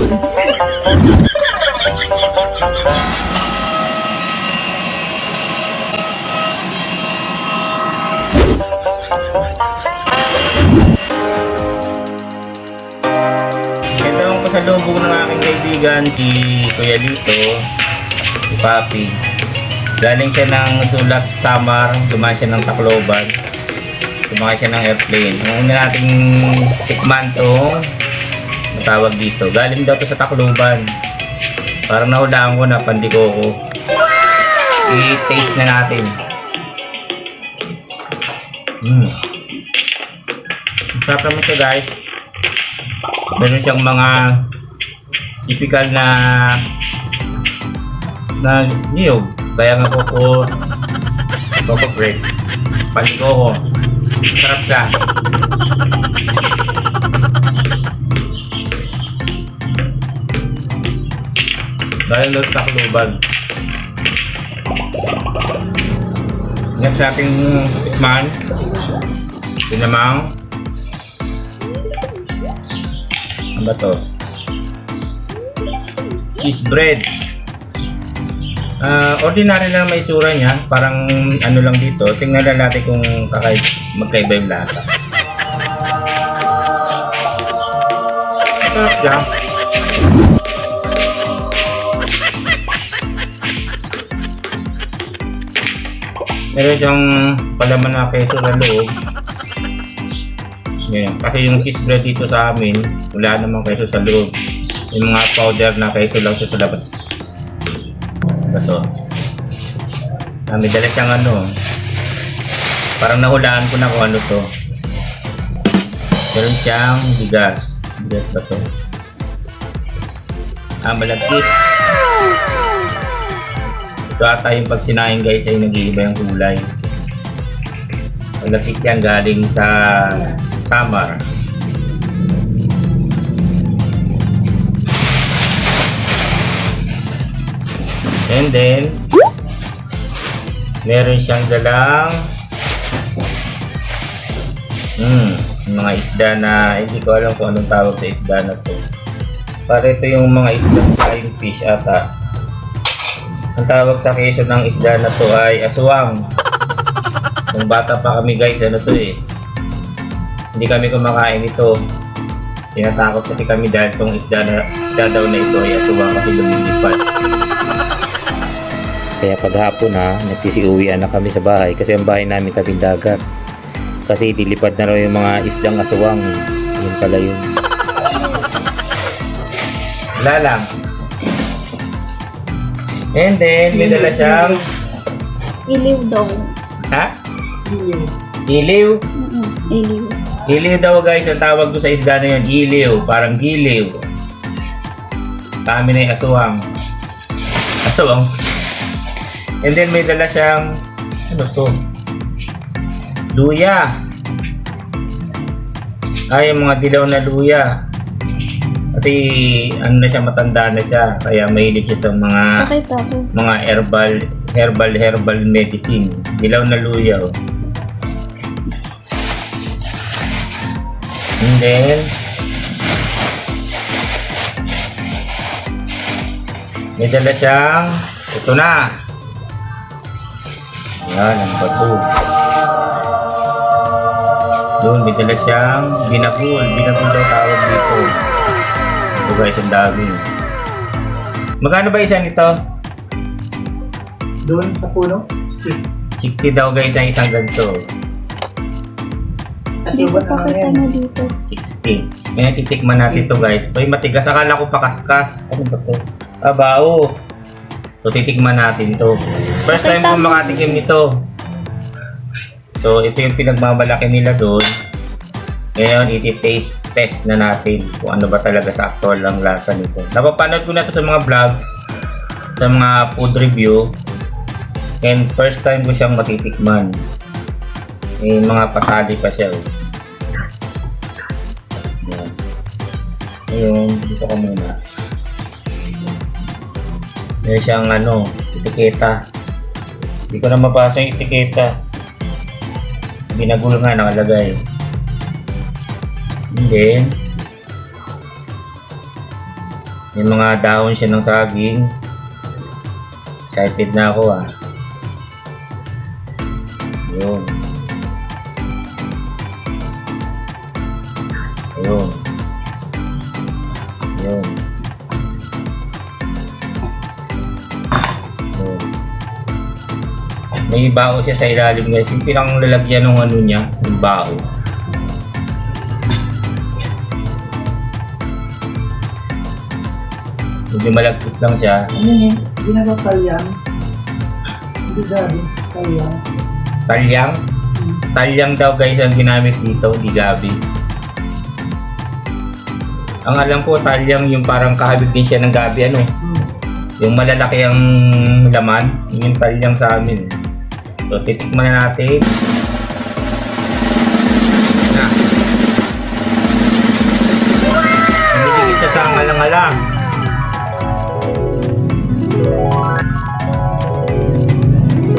Ito ang pasalubong ng aking kaibigan, si Kuya Lito, si Papi. Galing siya ng Sulat, Samar, dumaan siya ng Tacloban, dumaan siya ng airplane. Ang una nating tikman to, matawag dito. Galing daw to sa Tacloban. Parang nahulaan ko na pandikoko. I-taste na natin. Masarap naman siya, guys. Meron siyang mga typical na niyog. Kaya nga Coco bread. Pandikoko. Masarap siya. Dahil doon sa Tacloban. Next nating tikman. Sinamang. Ano ba to? Cheese bread. Ordinary lang may itsura niya. Parang ano lang dito. Tingnan lang natin kung magkaiba yung lasa. Sarap siya. Meron siyang palaman na keso sa loob. Yan. Kasi yung cheese bread dito sa amin, wala namang keso sa loob. Yung mga powder na keso lang siya sa labas. Ito. May dala siyang ano. Parang nahulaan ko na kung ano to. Meron siyang bigas. Bigas ba to? Malagkit. Ito ata yung pag sinain, guys, ay nag-iiba yung kulay. Malagkit yan galing sa Samar. And then meron siyang dalang mga isda na hindi ko alam kung anong tawag sa isda na to. Para ito yung mga isda flying fish ata. Ang tawag sa keso ng isda na to ay aswang. Nung bata pa kami, guys, ano to eh, hindi kami kumakain ito. Tinatakot kasi kami dahil itong isda daw na ito ay aswang kasi lumilipad. Kaya paghapon nagsisiuwian na kami sa bahay kasi ang bahay namin tabing dagat. Kasi dilipad na raw yung mga isdang aswang. Yun pala yun. Wala lang. And then, may dala siyang Iliw daw. ha? Iliw? Iliw. Iliw daw, guys, ang tawag ko sa isda na yun. Iliw. Parang giliw. Kami na yung aswang. Aswang. And then may dala siyang ano to? Luya. Ay, yung mga dilaw na luya. Kasi ano na siya, matanda na siya. Kaya mahilig siya sa mga herbal medicine. Dilaw na luya. Oh. And then may dala siyang ito na. Yan, ang bato. Doon, may dala siyang binabul. Binabul daw tawag dito. Ito, guys, ang dami. Magkano ba isa nito? Doon sa puno? 60 daw, guys, ang isang ganito. Hindi ko pa kita na dito. 60. May natitikman natin ito, guys. Ito matigas. Akala ko pakaskas. Ano ba ito? Bao. So, titikman natin to. First time ko makatikim nito. So, ito yung pinagmamalaki nila doon. Ngayon, iti-taste test na natin kung ano ba talaga sa actual lang lasa nito. Napapanood ko na ito sa mga vlogs, sa mga food review. And first time ko siyang matitikman. May mga pasali pa siya. Ayan. Ngayon, dito ko muna. Meron siyang etiketa. Hindi ko na mabasa yung etiketa. Binagul nga nakalagay. And then May mga dahon siya ng saging. Excited na ako ah. Yun. Yun. Yun. Yun. May bao siya sa ilalim guys. Yung pinanglalagyan ng ano niya, yung bao. Medyo malagkit lang siya. Ano yun? Ginagawa kalyang. Hindi gabi. Kalyang. Talyang. Talyang daw guys ang ginamit dito, di gabi. Ang alam ko, talyang yung parang kahabig din siya ng gabi, ano? Yung malalaki ang laman, yun yung talyang sa amin. So, titikman na natin. Na. Hindi siya sa ngalang-ngalang.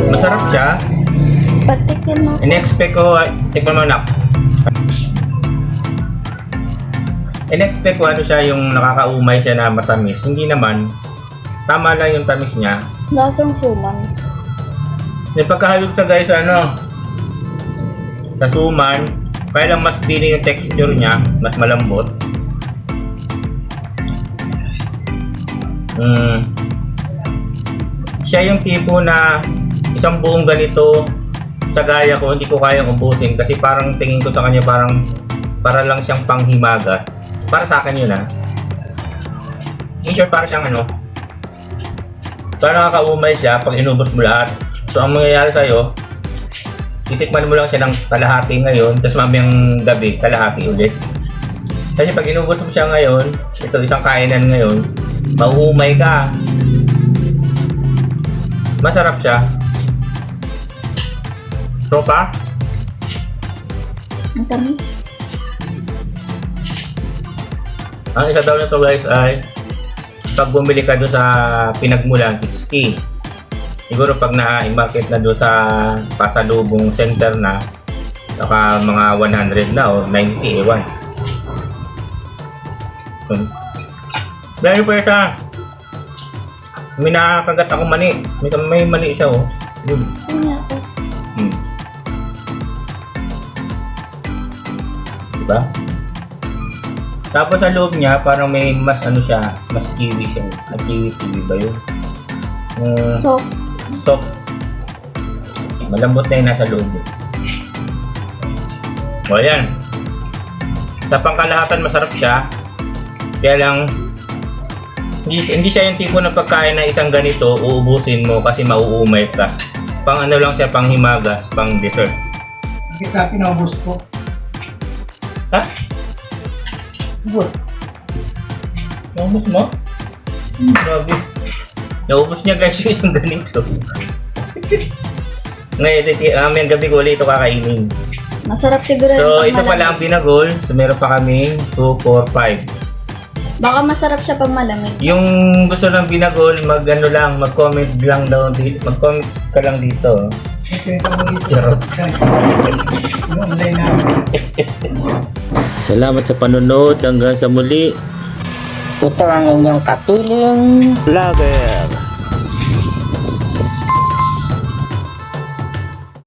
Masarap siya. Patikin mo. In-expect ko, tikman mo na. In-expect ko ano siya, yung nakakaumay siya na matamis. Hindi naman. Tama lang yung tamis niya. Lasang suman. May pagkahalog sa guys, ano, sa suman, kaya lang mas feeling yung texture niya, mas malambot. Siya yung tipo na isang buong ganito sa gaya ko, hindi ko kayang ubusin kasi parang tingin ko sa kanya parang para lang siyang panghimagas. Para sa akin yun in short, para siyang ano, parang nakakaumay siya pag inubos mo lahat. So ang mangyayari sa'yo, titikman mo lang siya ng kalahati ngayon, tapos mamayang gabi, kalahati ulit. Kasi pag inubos mo siya ngayon, ito isang kainan ngayon, mauumay ka. Masarap siya. Tropa? Ang tamis. Ang isa daw nito guys ay pag bumili ka doon sa pinagmulan, 60. Siguro pag na-market na doon sa pasalubong center na, saka mga 100 na o 90, ewan. Dahil po siya, may nakakagat akong mani. May mani siya oh. Yun. Ano nga ako? Diba? Tapos sa loob niya, parang may mas ano siya, mas kiwi siya. Kiwi ba yun? Soft. Soft. Malambot na yung nasa loob. O yan. Sa pangkalahatan masarap siya. Kaya lang, hindi siya yung tipo ng pagkain na isang ganito, uubusin mo kasi mauumay ka. Pang ano lang siya, pang himagas, pang dessert. Hindi sa akin, naubos ko. Ha? Ubos. Naubos mo? Grabe. Naubos niya guys yung isang ganito. Ngayon, may gabi ko ulit ito kakainin. Masarap siguro So, yung ito pang pala ang malamig. binagol. So, meron pa kaming 2, 4, 5. Baka masarap siya pang malamig. Yung gusto ng binagol, mag-ano lang, mag-comment lang daw dito. Mag-comment ka lang dito. Ito yung pamilya. Charot. Yung online namin. Salamat sa panonood. Hanggang sa muli. Ito ang inyong kapiling Vlogger!